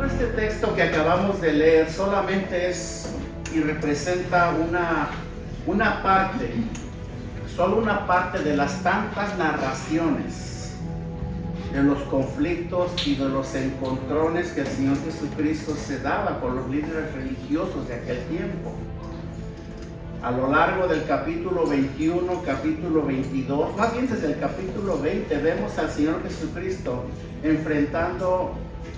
Este texto que acabamos de leer solamente es y representa solo una parte de las tantas narraciones de los conflictos y de los encontrones que el Señor Jesucristo se daba con los líderes religiosos de aquel tiempo. A lo largo del capítulo 21, capítulo 22, más bien desde el capítulo 20, vemos al Señor Jesucristo enfrentando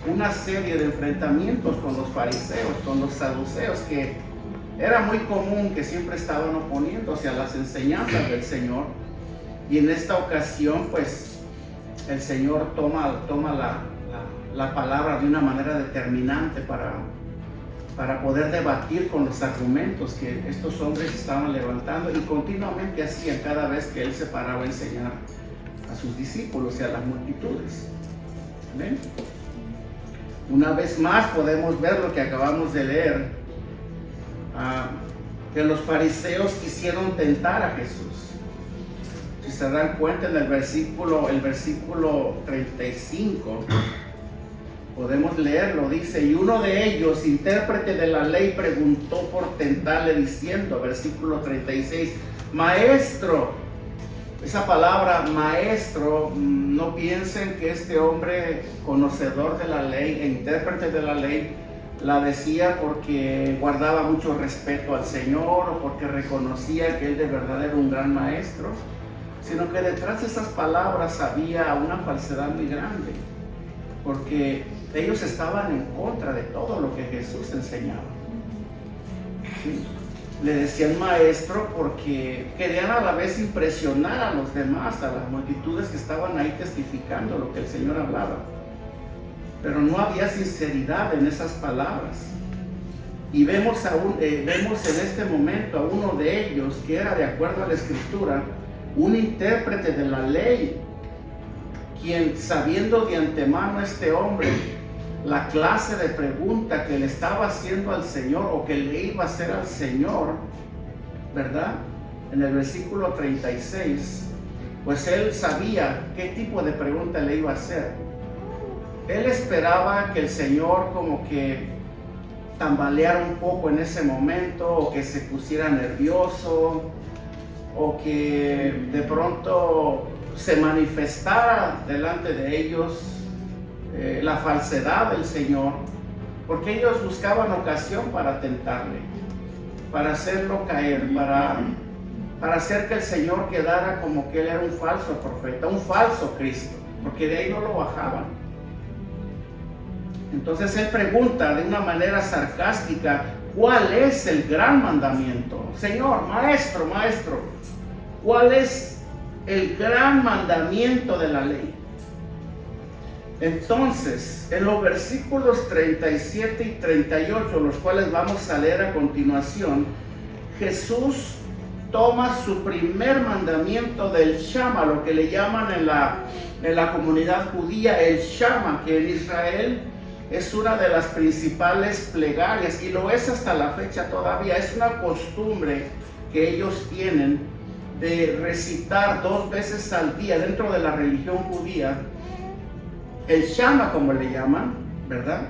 una serie de enfrentamientos con los fariseos, con los saduceos, que era muy común, que siempre estaban oponiéndose a las enseñanzas del Señor. Y en esta ocasión, pues, el Señor toma la palabra de una manera determinante para poder debatir con los argumentos que estos hombres estaban levantando, y continuamente hacían cada vez que Él se paraba a enseñar a sus discípulos y a las multitudes. ¿Ven? Una vez más podemos ver lo que acabamos de leer, que los fariseos quisieron tentar a Jesús. Si se dan cuenta, en el versículo 35, podemos leerlo, dice: y uno de ellos, intérprete de la ley, preguntó por tentarle diciendo, versículo 36, Maestro. Esa palabra maestro, no piensen que este hombre conocedor de la ley e intérprete de la ley la decía porque guardaba mucho respeto al Señor o porque reconocía que Él de verdad era un gran maestro, sino que detrás de esas palabras había una falsedad muy grande, porque ellos estaban en contra de todo lo que Jesús enseñaba. ¿Sí? Le decían maestro porque querían a la vez impresionar a los demás, a las multitudes que estaban ahí testificando lo que el Señor hablaba. Pero no había sinceridad en esas palabras. Y vemos en este momento a uno de ellos que era, de acuerdo a la Escritura, un intérprete de la ley, quien, sabiendo de antemano este hombre la clase de pregunta que le estaba haciendo al Señor o que le iba a hacer al Señor, ¿verdad? En el versículo 36, pues él sabía qué tipo de pregunta le iba a hacer. Él esperaba que el Señor como que tambaleara un poco en ese momento, o que se pusiera nervioso, o que de pronto se manifestara delante de ellos la falsedad del Señor, porque ellos buscaban ocasión para tentarle, para hacerlo caer, para hacer que el Señor quedara como que Él era un falso profeta, un falso Cristo, porque de ahí no lo bajaban. Entonces Él pregunta de una manera sarcástica: ¿cuál es el gran mandamiento? Señor, maestro, ¿cuál es el gran mandamiento de la ley? Entonces, en los versículos 37 y 38, los cuales vamos a leer a continuación, Jesús toma su primer mandamiento del Shama, lo que le llaman en la comunidad judía el Shama, que en Israel es una de las principales plegarias, y lo es hasta la fecha todavía. Es una costumbre que ellos tienen de recitar 2 veces al día dentro de la religión judía el Shama, como le llaman, ¿verdad?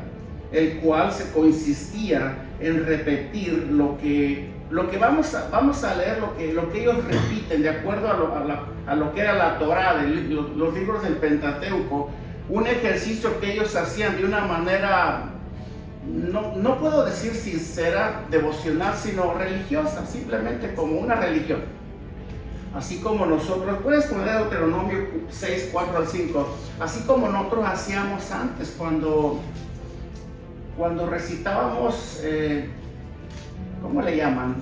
El cual se consistía en repetir lo que vamos a leer, lo que ellos repiten de acuerdo a lo que era la Torá, los libros del Pentateuco. Un ejercicio que ellos hacían de una manera, no puedo decir sincera, devocional, sino religiosa, simplemente como una religión. Así como nosotros, puedes poner Deuteronomio 6, 4 al 5, así como nosotros hacíamos antes cuando recitábamos, ¿cómo le llaman?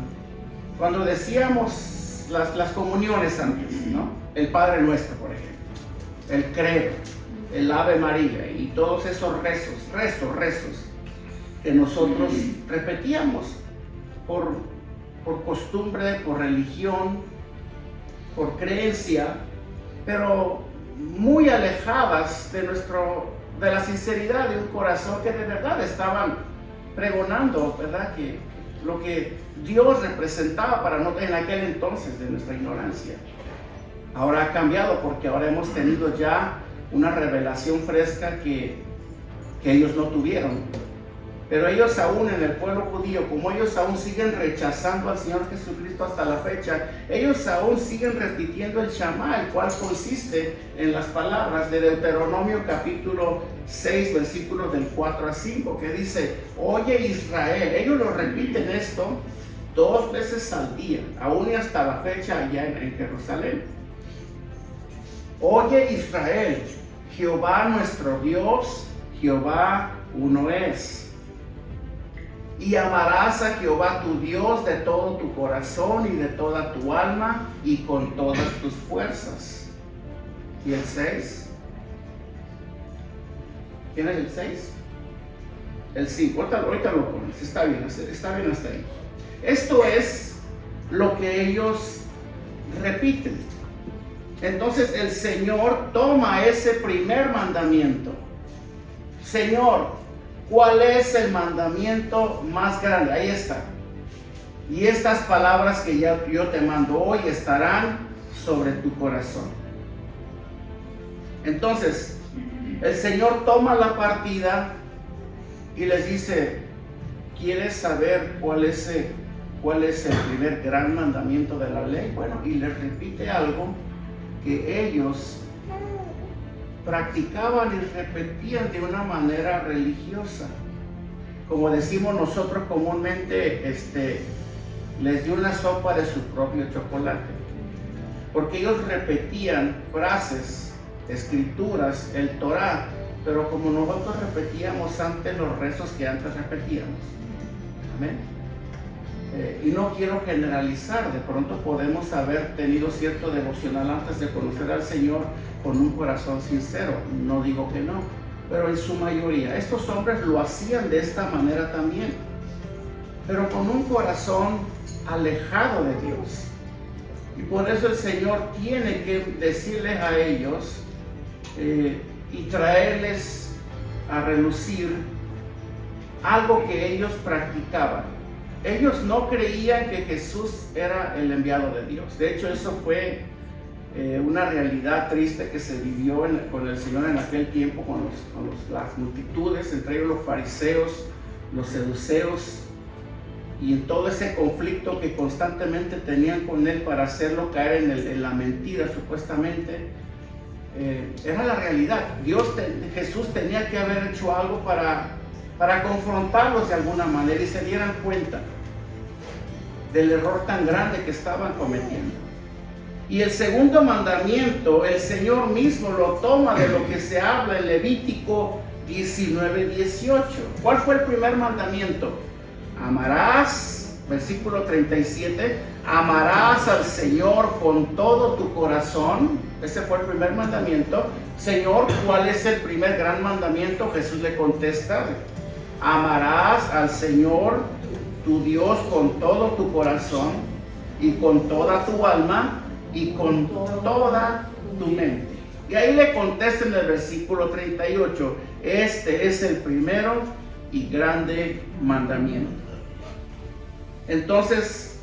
Cuando decíamos las comuniones antes, ¿no? El Padre Nuestro, por ejemplo, el Credo, el Ave María y todos esos rezos que nosotros repetíamos por costumbre, por religión, por creencia, pero muy alejadas de la sinceridad de un corazón que de verdad estaban pregonando, ¿verdad? Que lo que Dios representaba para nosotros en aquel entonces de nuestra ignorancia. Ahora ha cambiado porque ahora hemos tenido ya una revelación fresca que ellos no tuvieron. Pero ellos aún en el pueblo judío, como ellos aún siguen rechazando al Señor Jesucristo hasta la fecha, ellos aún siguen repitiendo el Shama, el cual consiste en las palabras de Deuteronomio capítulo 6, versículos del 4 a 5, que dice: oye Israel. Ellos lo repiten esto 2 veces al día, aún y hasta la fecha allá en Jerusalén. Oye Israel, Jehová nuestro Dios, Jehová uno es. Y amarás a Jehová tu Dios de todo tu corazón y de toda tu alma y con todas tus fuerzas. ¿Y el 6? ¿Quién es el 6? El 5, ahorita lo pones, está bien hasta ahí. Esto es lo que ellos repiten. Entonces el Señor toma ese primer mandamiento. Señor, ¿cuál es el mandamiento más grande? Ahí está. Y estas palabras que ya yo te mando hoy estarán sobre tu corazón. Entonces, el Señor toma la partida y les dice: ¿quieres saber cuál es el primer gran mandamiento de la ley? Bueno, y les repite algo que ellos practicaban y repetían de una manera religiosa. Como decimos nosotros comúnmente, les dio una sopa de su propio chocolate, porque ellos repetían frases, escrituras, el Torah, pero como nosotros repetíamos antes los rezos que antes repetíamos. Amén. Y no quiero generalizar, de pronto podemos haber tenido cierto devocional antes de conocer al Señor con un corazón sincero, no digo que no, pero en su mayoría estos hombres lo hacían de esta manera también, pero con un corazón alejado de Dios. Y por eso el Señor tiene que decirles a ellos y traerles a relucir algo que ellos practicaban. Ellos no creían que Jesús era el enviado de Dios. De hecho, eso fue una realidad triste que se vivió con el Señor en aquel tiempo, con las multitudes, entre ellos los fariseos, los saduceos, y en todo ese conflicto que constantemente tenían con él para hacerlo caer en la mentira, supuestamente. Era la realidad. Jesús tenía que haber hecho algo para confrontarlos de alguna manera y se dieran cuenta del error tan grande que estaban cometiendo. Y el segundo mandamiento, el Señor mismo lo toma de lo que se habla en Levítico 19:18. ¿Cuál fue el primer mandamiento? Amarás, versículo 37, amarás al Señor con todo tu corazón. Ese fue el primer mandamiento. Señor, ¿cuál es el primer gran mandamiento? Jesús le contesta: amarás al Señor tu Dios con todo tu corazón y con toda tu alma y con toda tu mente. Y ahí le contesta en el versículo 38: este es el primero y grande mandamiento. Entonces,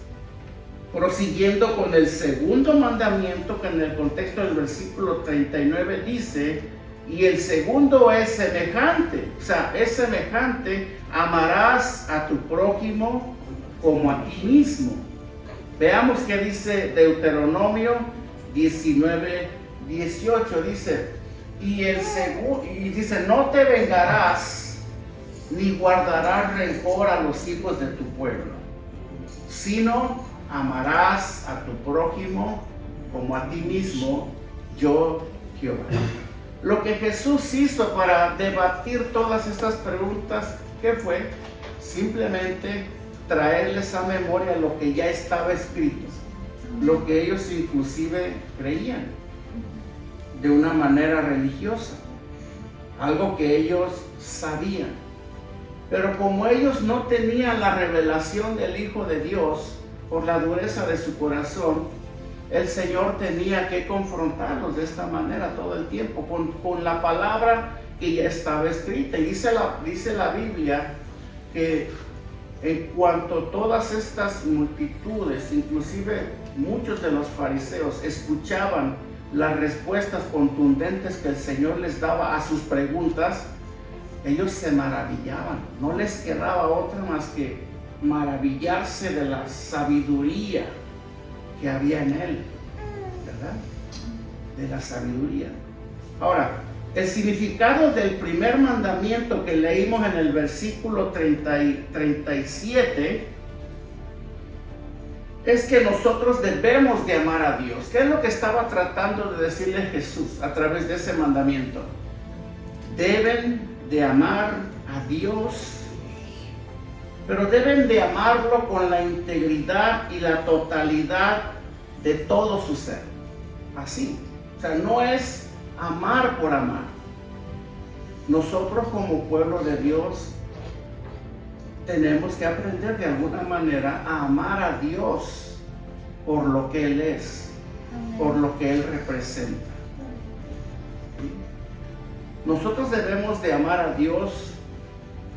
prosiguiendo con el segundo mandamiento, que en el contexto del versículo 39 dice: y el segundo es semejante, es semejante, amarás a tu prójimo como a ti mismo. Veamos qué dice Deuteronomio 19:18, dice: y dice, no te vengarás ni guardarás rencor a los hijos de tu pueblo, sino amarás a tu prójimo como a ti mismo, yo Jehová. Lo que Jesús hizo para debatir todas estas preguntas, ¿qué fue? Simplemente traerles a memoria lo que ya estaba escrito, lo que ellos inclusive creían de una manera religiosa, algo que ellos sabían. Pero como ellos no tenían la revelación del Hijo de Dios por la dureza de su corazón, el Señor tenía que confrontarlos de esta manera todo el tiempo, con la palabra que ya estaba escrita. Y dice la Biblia que En cuanto todas estas multitudes, inclusive muchos de los fariseos, escuchaban las respuestas contundentes que el Señor les daba a sus preguntas, ellos se maravillaban. No les quedaba otra más que maravillarse de la sabiduría que había en Él, ¿verdad? De la sabiduría. Ahora, el significado del primer mandamiento que leímos en el versículo 37 es que nosotros debemos de amar a Dios. ¿Qué es lo que estaba tratando de decirle Jesús a través de ese mandamiento? Deben de amar a Dios, pero deben de amarlo con la integridad y la totalidad de todo su ser. Así. O sea, no es amar por amar. Nosotros como pueblo de Dios tenemos que aprender de alguna manera a amar a Dios por lo que Él es, por lo que Él representa. Nosotros debemos de amar a Dios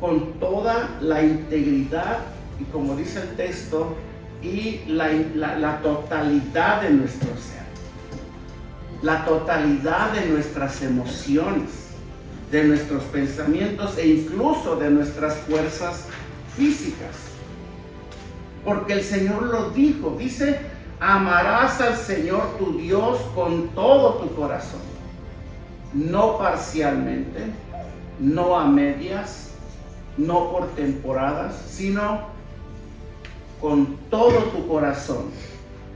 con toda la integridad y, como dice el texto, y la totalidad de nuestro ser, la totalidad de nuestras emociones, de nuestros pensamientos e incluso de nuestras fuerzas físicas. Porque el Señor lo dijo, dice: amarás al Señor tu Dios con todo tu corazón, no parcialmente, no a medias, no por temporadas, sino con todo tu corazón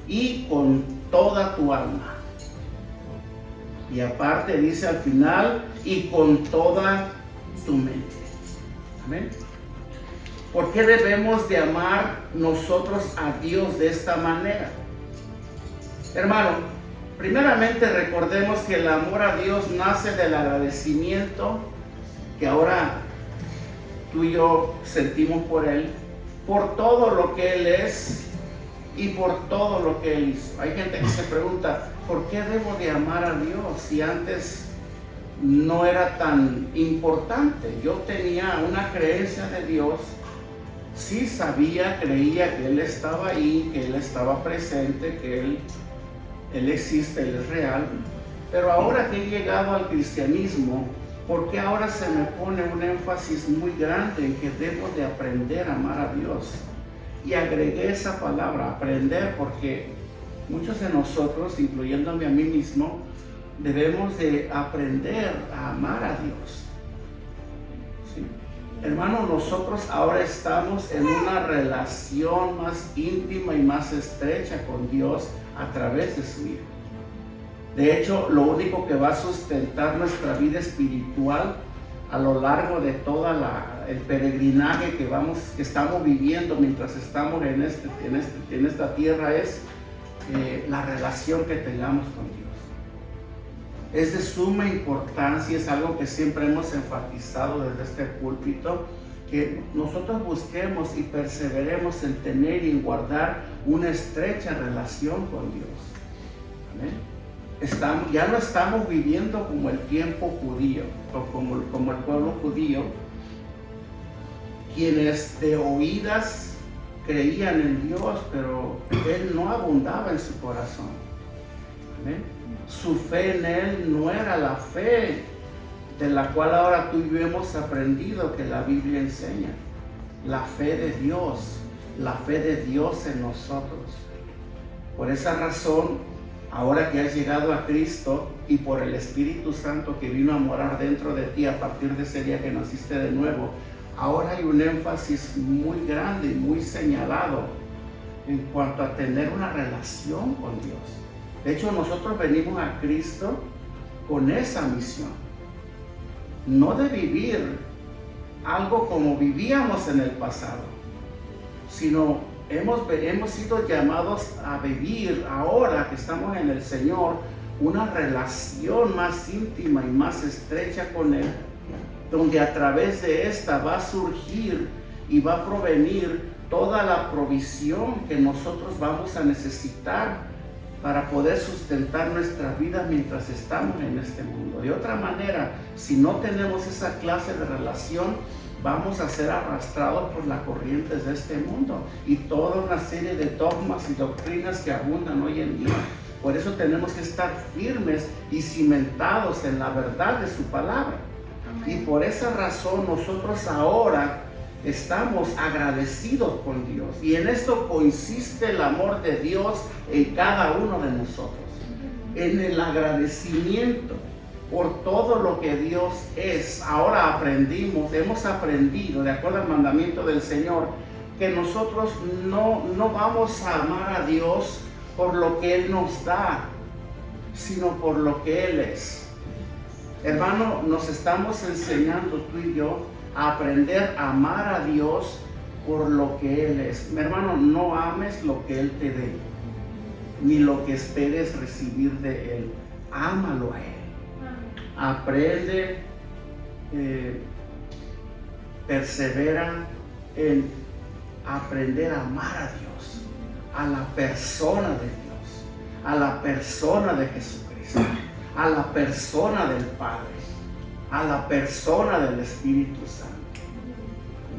y con toda tu alma. Y aparte dice al final, y con toda tu mente. Amén. ¿Por qué debemos de amar nosotros a Dios de esta manera? Hermano, primeramente recordemos que el amor a Dios nace del agradecimiento que ahora tú y yo sentimos por Él, por todo lo que Él es y por todo lo que Él hizo. Hay gente que se pregunta, ¿por qué debo de amar a Dios si antes no era tan importante? Yo tenía una creencia de Dios, sí sabía, creía que Él estaba ahí, que Él estaba presente, que Él existe, Él es real. Pero ahora que he llegado al cristianismo, ¿por qué ahora se me pone un énfasis muy grande en que debo de aprender a amar a Dios? Y agregué esa palabra, aprender, porque muchos de nosotros, incluyéndome a mí mismo, debemos de aprender a amar a Dios. ¿Sí? Hermano, nosotros ahora estamos en una relación más íntima y más estrecha con Dios a través de su Hijo. De hecho, lo único que va a sustentar nuestra vida espiritual a lo largo de todo el peregrinaje que estamos viviendo mientras estamos en esta tierra es la relación que tengamos con Dios. Es de suma importancia, es algo que siempre hemos enfatizado desde este púlpito, que nosotros busquemos y perseveremos en tener y en guardar una estrecha relación con Dios. Amén. Ya no estamos viviendo como el tiempo judío, o como el pueblo judío, quienes de oídas creían en Dios, pero Él no abundaba en su corazón. Amén. Su fe en Él no era la fe de la cual ahora tú y yo hemos aprendido que la Biblia enseña. La fe de Dios, la fe de Dios en nosotros. Por esa razón, ahora que has llegado a Cristo y por el Espíritu Santo que vino a morar dentro de ti a partir de ese día que naciste de nuevo, ahora hay un énfasis muy grande y muy señalado en cuanto a tener una relación con Dios. De hecho, nosotros venimos a Cristo con esa misión, no de vivir algo como vivíamos en el pasado, sino hemos sido llamados a vivir ahora que estamos en el Señor una relación más íntima y más estrecha con Él, donde a través de esta va a surgir y va a provenir toda la provisión que nosotros vamos a necesitar para poder sustentar nuestra vida mientras estamos en este mundo. De otra manera, si no tenemos esa clase de relación, vamos a ser arrastrados por las corrientes de este mundo y toda una serie de dogmas y doctrinas que abundan hoy en día. Por eso tenemos que estar firmes y cimentados en la verdad de su palabra. Amén. Y por esa razón nosotros ahora estamos agradecidos con Dios. Y en esto consiste el amor de Dios en cada uno de nosotros. En el agradecimiento por todo lo que Dios es. Ahora hemos aprendido, de acuerdo al mandamiento del Señor, que nosotros no vamos a amar a Dios por lo que Él nos da, sino por lo que Él es. Hermano, nos estamos enseñando tú y yo a aprender a amar a Dios por lo que Él es. Mi hermano, no ames lo que Él te dé, ni lo que esperes recibir de Él. Ámalo a Él. Aprende, persevera en aprender a amar a Dios, a la persona de Dios, a la persona de Jesucristo, a la persona del Padre, a la persona del Espíritu Santo.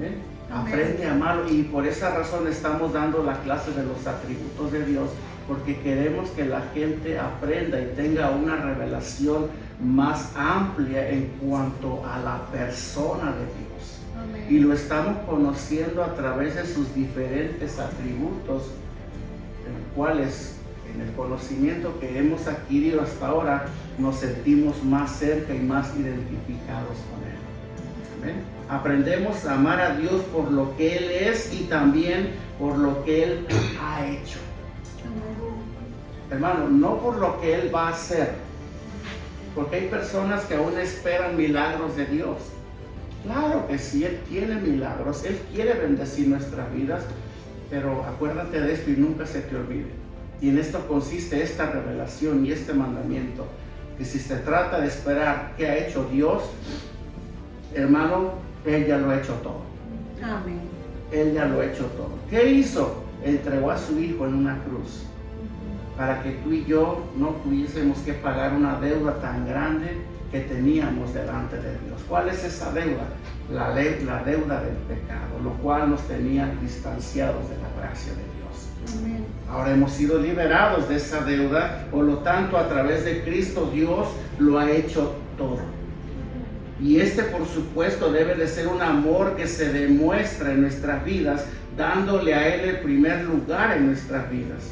¿Eh? Aprende a amarlo, y por esa razón estamos dando la clase de los atributos de Dios, porque queremos que la gente aprenda y tenga una revelación más amplia en cuanto a la persona de Dios. Amén. Y lo estamos conociendo a través de sus diferentes atributos, en los cuales, en el conocimiento que hemos adquirido hasta ahora, nos sentimos más cerca y más identificados con Él. Amén. Aprendemos a amar a Dios por lo que Él es y también por lo que Él ha hecho. Hermano, no por lo que Él va a hacer, porque hay personas que aún esperan milagros de Dios. Claro que sí, Él tiene milagros, Él quiere bendecir nuestras vidas, pero acuérdate de esto y nunca se te olvide. Y en esto consiste esta revelación y este mandamiento, que si se trata de esperar qué ha hecho Dios, hermano, Él ya lo ha hecho todo. Amén. Él ya lo ha hecho todo. ¿Qué hizo? Entregó a su Hijo en una cruz, para que tú y yo no tuviésemos que pagar una deuda tan grande que teníamos delante de Dios. ¿Cuál es esa deuda? La deuda del pecado, lo cual nos tenía distanciados de la gracia de Dios. Amén. Ahora hemos sido liberados de esa deuda, por lo tanto, a través de Cristo Dios lo ha hecho todo. Y este, por supuesto, debe de ser un amor que se demuestra en nuestras vidas, dándole a Él el primer lugar en nuestras vidas.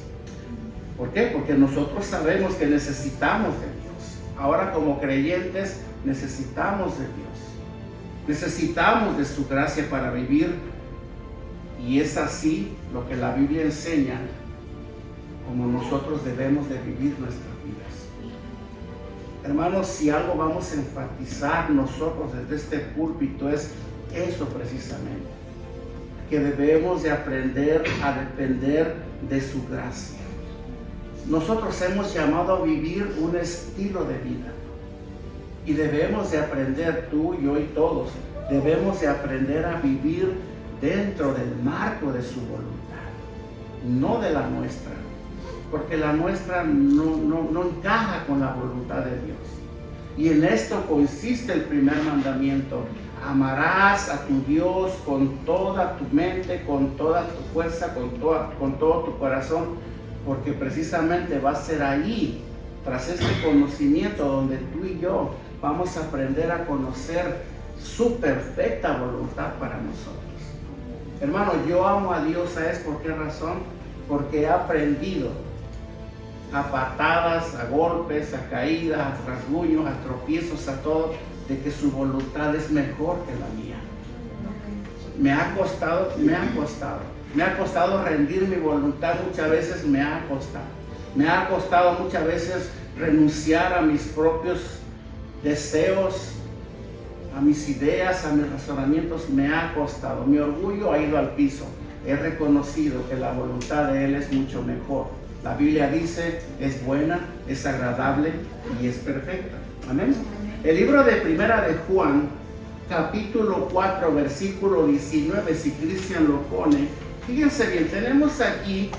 ¿Por qué? Porque nosotros sabemos que necesitamos de Dios. Ahora, como creyentes, necesitamos de Dios. Necesitamos de su gracia para vivir. Y es así lo que la Biblia enseña, como nosotros debemos de vivir nuestras vidas. Hermanos, si algo vamos a enfatizar nosotros desde este púlpito es eso precisamente, que debemos de aprender a depender de su gracia. Nosotros hemos llamado a vivir un estilo de vida y debemos de aprender, tú, yo y todos, debemos de aprender a vivir dentro del marco de su voluntad, no de la nuestra, porque la nuestra no encaja con la voluntad de Dios. Y en esto consiste el primer mandamiento: amarás a tu Dios con toda tu mente, con toda tu fuerza, con todo tu corazón, porque precisamente va a ser ahí, tras este conocimiento, donde tú y yo vamos a aprender a conocer su perfecta voluntad para nosotros. Hermano, yo amo a Dios, ¿sabes por qué razón? Porque he aprendido a patadas, a golpes, a caídas, a rasguños, a tropiezos, a todo, de que su voluntad es mejor que la mía. Me ha costado rendir mi voluntad, muchas veces me ha costado muchas veces renunciar a mis propios deseos, a mis ideas, a mis razonamientos. Me ha costado, mi orgullo ha ido al piso. He reconocido que la voluntad de Él es mucho mejor. La Biblia dice, es buena, es agradable y es perfecta. Amén. El libro de Primera de Juan, capítulo 4, versículo 19, si Cristian lo pone. Fíjense bien, tenemos aquí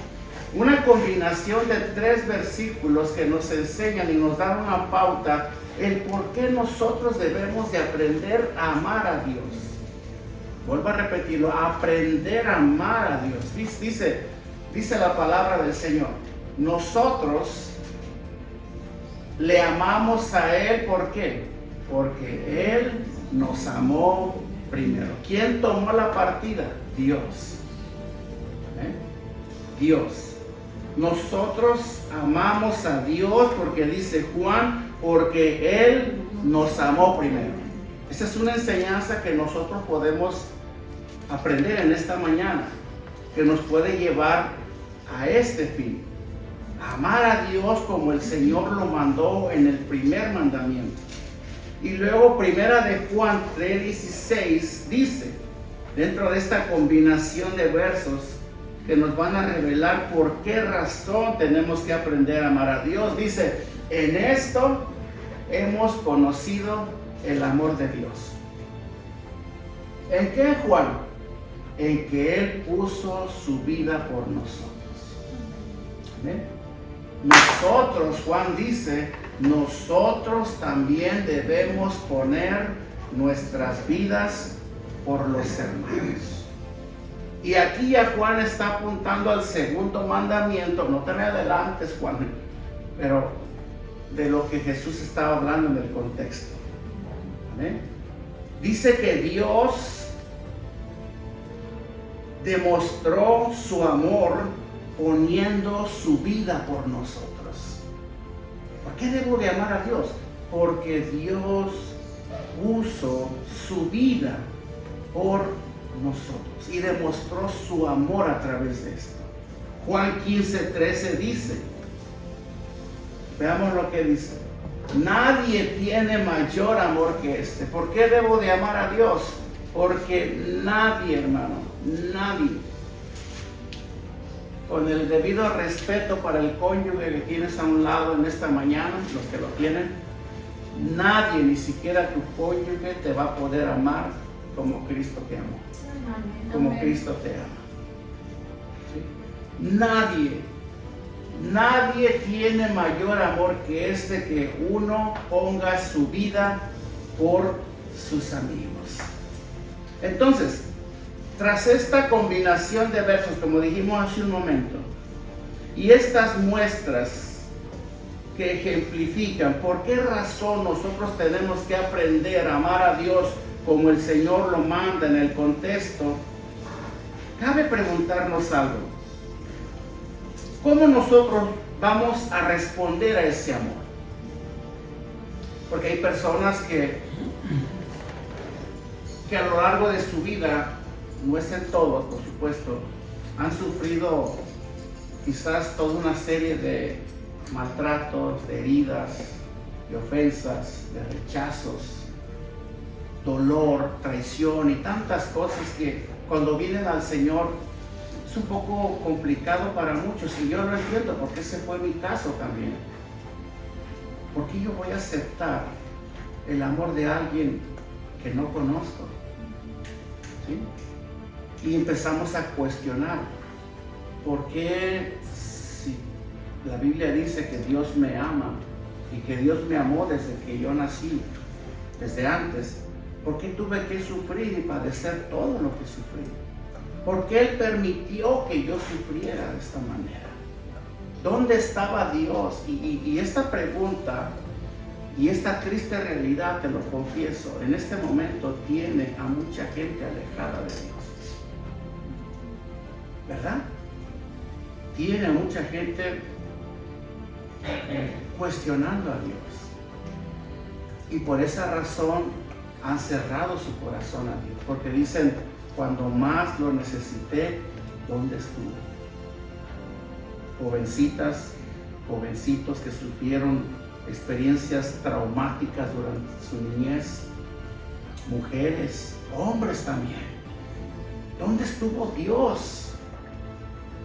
una combinación de 3 versículos que nos enseñan y nos dan una pauta el por qué nosotros debemos de aprender a amar a Dios. Vuelvo a repetirlo, aprender a amar a Dios. Dice la palabra del Señor, nosotros le amamos a Él, ¿por qué? Porque Él nos amó primero. ¿Quién tomó la partida? Dios. Dios. Nosotros amamos a Dios porque dice Juan, porque Él nos amó primero. Esa es una enseñanza que nosotros podemos aprender en esta mañana, que nos puede llevar a este fin. Amar a Dios como el Señor lo mandó en el primer mandamiento. Y luego primera de Juan 3:16 dice, dentro de esta combinación de versos que nos van a revelar por qué razón tenemos que aprender a amar a Dios, dice, en esto hemos conocido el amor de Dios. ¿En qué, Juan? En que Él puso su vida por nosotros. ¿Amén? Nosotros, Juan dice, nosotros también debemos poner nuestras vidas por los hermanos. Y aquí ya Juan está apuntando al segundo mandamiento. No te me adelantes, Juan, pero de lo que Jesús estaba hablando en el contexto. ¿Amén? Dice que Dios demostró su amor poniendo su vida por nosotros. ¿Por qué debo de amar a Dios? Porque Dios puso su vida por nosotros y demostró su amor a través de esto. Juan 15:13 dice, veamos lo que dice, nadie tiene mayor amor que este. ¿Por qué debo de amar a Dios? Porque nadie, hermano, nadie, con el debido respeto para el cónyuge que tienes a un lado en esta mañana, los que lo tienen, nadie, ni siquiera tu cónyuge, te va a poder amar como Cristo te amó, como Cristo te ama. ¿Sí? Nadie tiene mayor amor que este, que uno ponga su vida por sus amigos. Entonces, tras esta combinación de versos, como dijimos hace un momento, y estas muestras que ejemplifican por qué razón nosotros tenemos que aprender a amar a Dios como el Señor lo manda en el contexto, cabe preguntarnos algo. ¿Cómo nosotros vamos a responder a ese amor? Porque hay personas que a lo largo de su vida, no es en todos, por supuesto, han sufrido quizás toda una serie de maltratos, de heridas, de ofensas, de rechazos, dolor, traición y tantas cosas que cuando vienen al Señor es un poco complicado para muchos, y yo lo entiendo porque ese fue mi caso también. ¿Por qué yo voy a aceptar el amor de alguien que no conozco? ¿Sí? Y empezamos a cuestionar, ¿por qué si la Biblia dice que Dios me ama y que Dios me amó desde que yo nací, desde antes, por qué tuve que sufrir y padecer todo lo que sufrí? ¿Por qué Él permitió que yo sufriera de esta manera? ¿Dónde estaba Dios? Y esta pregunta y esta triste realidad, te lo confieso, en este momento tiene a mucha gente alejada de Dios. ¿Verdad? Tiene a mucha gente cuestionando a Dios. Y por esa razón han cerrado su corazón a Dios. Porque dicen, cuando más lo necesité, ¿dónde estuvo? Jovencitas, jovencitos que sufrieron experiencias traumáticas durante su niñez, mujeres, hombres también. ¿Dónde estuvo Dios?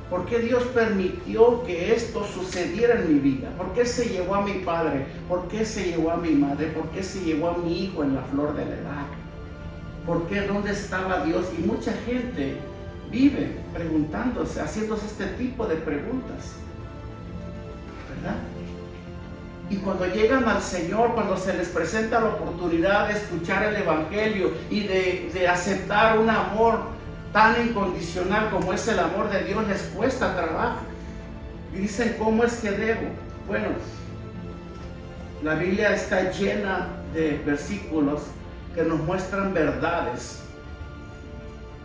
¿Por qué Dios permitió que esto sucediera en mi vida? ¿Por qué se llevó a mi padre? ¿Por qué se llevó a mi madre? ¿Por qué se llevó a mi hijo en la flor de la edad? ¿Por qué? ¿Dónde estaba Dios? Y mucha gente vive preguntándose, haciéndose este tipo de preguntas, ¿verdad? Y cuando llegan al Señor, cuando se les presenta la oportunidad de escuchar el Evangelio y de aceptar un amor tan incondicional como es el amor de Dios, les cuesta trabajo. Y dicen, ¿cómo es que debo? Bueno, la Biblia está llena de versículos que nos muestran verdades,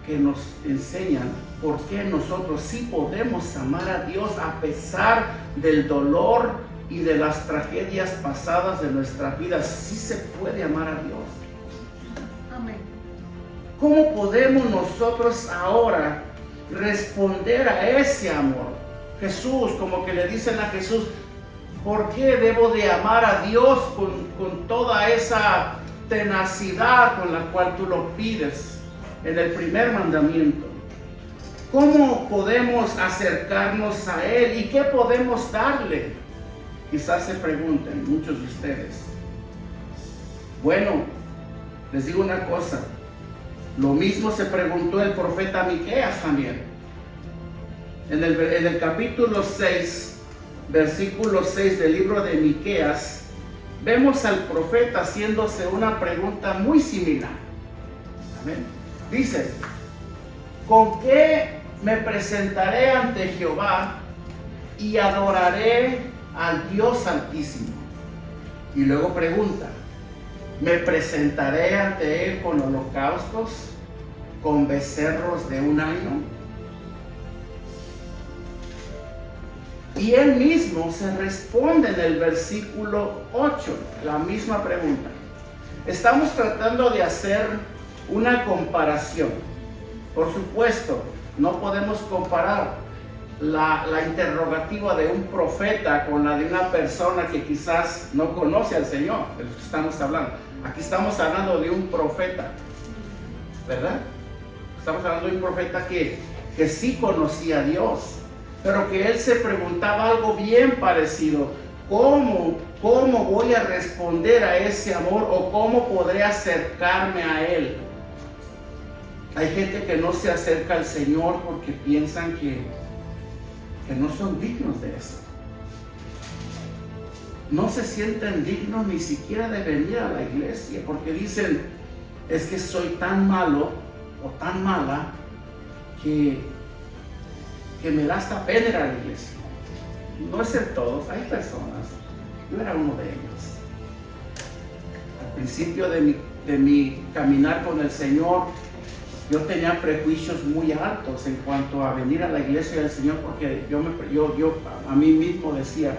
que nos enseñan por qué nosotros sí podemos amar a Dios a pesar del dolor y de las tragedias pasadas de nuestra vida. Sí se puede amar a Dios. Amén. ¿Cómo podemos nosotros ahora responder a ese amor? Jesús, como que le dicen a Jesús, ¿por qué debo de amar a Dios con toda esa tenacidad con la cual tú lo pides en el primer mandamiento? ¿Cómo podemos acercarnos a Él y qué podemos darle? Quizás se pregunten muchos de ustedes. Bueno, les digo una cosa, lo mismo se preguntó el profeta Miqueas también. En el capítulo 6, versículo 6 del libro de Miqueas, vemos al profeta haciéndose una pregunta muy similar. Amén. Dice, ¿con qué me presentaré ante Jehová y adoraré al Dios Altísimo? Y luego pregunta, ¿me presentaré ante Él con holocaustos, con becerros de un año? Y Él mismo se responde en el versículo 8, la misma pregunta. Estamos tratando de hacer una comparación. Por supuesto, no podemos comparar la interrogativa de un profeta con la de una persona que quizás no conoce al Señor, de lo que estamos hablando. Aquí estamos hablando de un profeta, ¿verdad? Estamos hablando de un profeta que sí conocía a Dios, pero que él se preguntaba algo bien parecido. ¿Cómo voy a responder a ese amor o cómo podré acercarme a Él? Hay gente que no se acerca al Señor porque piensan que no son dignos de eso. No se sienten dignos ni siquiera de venir a la iglesia porque dicen, es que soy tan malo o tan mala que me da hasta pena ir a la iglesia. No es en todos, hay personas. Yo era uno de ellos. Al principio de mi caminar con el Señor, yo tenía prejuicios muy altos en cuanto a venir a la iglesia del Señor, porque yo a mí mismo decía,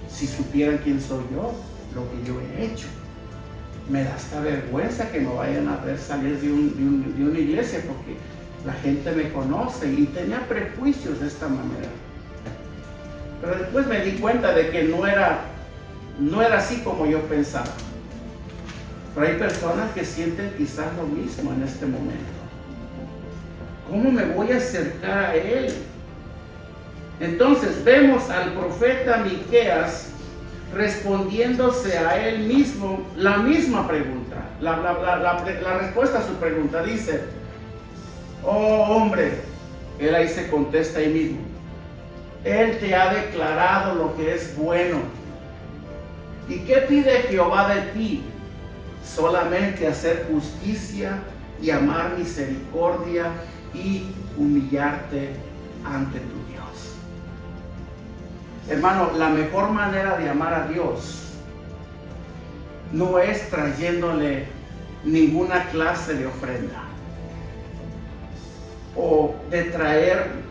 si supieran quién soy yo, lo que yo he hecho, me da hasta vergüenza que me vayan a ver salir de una iglesia, porque la gente me conoce, y tenía prejuicios de esta manera. Pero después me di cuenta de que no era así como yo pensaba. Pero hay personas que sienten quizás lo mismo en este momento. ¿Cómo me voy a acercar a Él? Entonces vemos al profeta Miqueas respondiéndose a él mismo la misma pregunta. La respuesta a su pregunta dice, oh hombre, él ahí se contesta ahí mismo, Él te ha declarado lo que es bueno. ¿Y qué pide Jehová de ti? Solamente hacer justicia y amar misericordia y humillarte ante tu Dios. Hermano, la mejor manera de amar a Dios no es trayéndole ninguna clase de ofrenda, o de traer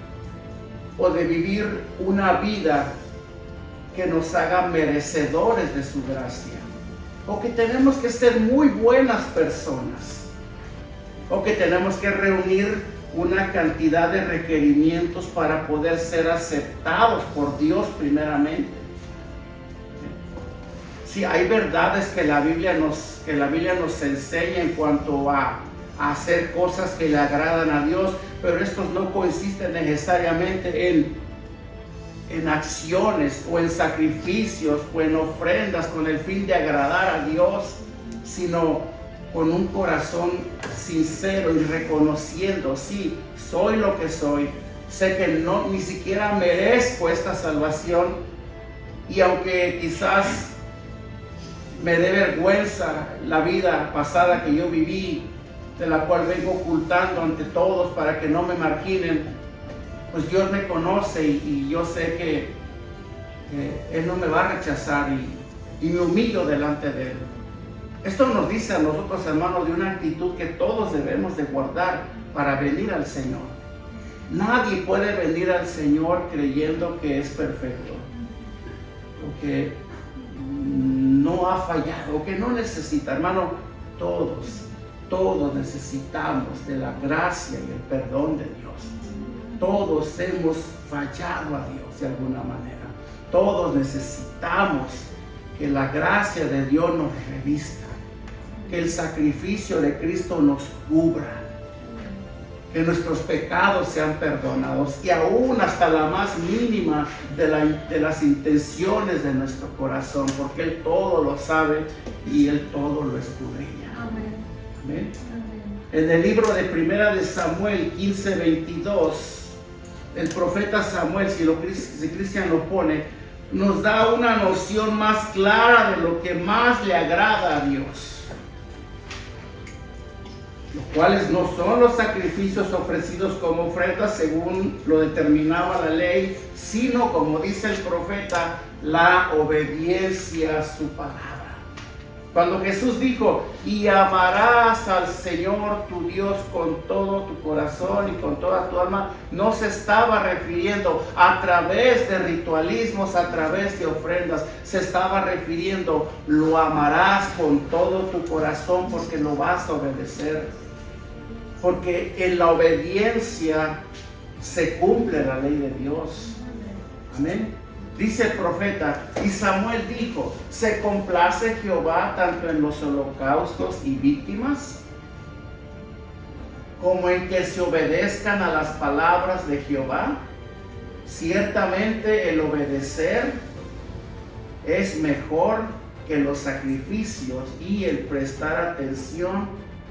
o de vivir una vida que nos haga merecedores de su gracia, o que tenemos que ser muy buenas personas, o que tenemos que reunir una cantidad de requerimientos para poder ser aceptados por Dios primeramente. Sí, hay verdades que la Biblia nos enseña en cuanto a hacer cosas que le agradan a Dios, pero estos no consisten necesariamente en acciones o en sacrificios o en ofrendas con el fin de agradar a Dios, sino con un corazón sincero y reconociendo, sí, soy lo que soy, sé que ni siquiera merezco esta salvación, y aunque quizás me dé vergüenza la vida pasada que yo viví, de la cual vengo ocultando ante todos para que no me marginen, pues Dios me conoce y yo sé que Él no me va a rechazar y me humillo delante de Él. Esto nos dice a nosotros, hermanos, de una actitud que todos debemos de guardar para venir al Señor. Nadie puede venir al Señor creyendo que es perfecto, o que no ha fallado, o que no necesita. Hermano, todos necesitamos de la gracia y el perdón de Dios. Todos hemos fallado a Dios de alguna manera. Todos necesitamos que la gracia de Dios nos revista, que el sacrificio de Cristo nos cubra, que nuestros pecados sean perdonados y aún hasta la más mínima de las intenciones de nuestro corazón, porque Él todo lo sabe y Él todo lo escudriña. Amén. Amén. Amén. En el libro de Primera de Samuel 15:22, el profeta Samuel, si Cristian lo pone, nos da una noción más clara de lo que más le agrada a Dios, los cuales no son los sacrificios ofrecidos como ofrendas según lo determinaba la ley, sino, como dice el profeta, la obediencia a su palabra. Cuando Jesús dijo, y amarás al Señor tu Dios con todo tu corazón y con toda tu alma, no se estaba refiriendo a través de ritualismos, a través de ofrendas, se estaba refiriendo, lo amarás con todo tu corazón porque lo vas a obedecer. Porque en la obediencia se cumple la ley de Dios. Amén. Dice el profeta, y Samuel dijo, ¿se complace Jehová tanto en los holocaustos y víctimas, como en que se obedezcan a las palabras de Jehová? Ciertamente el obedecer es mejor que los sacrificios y el prestar atención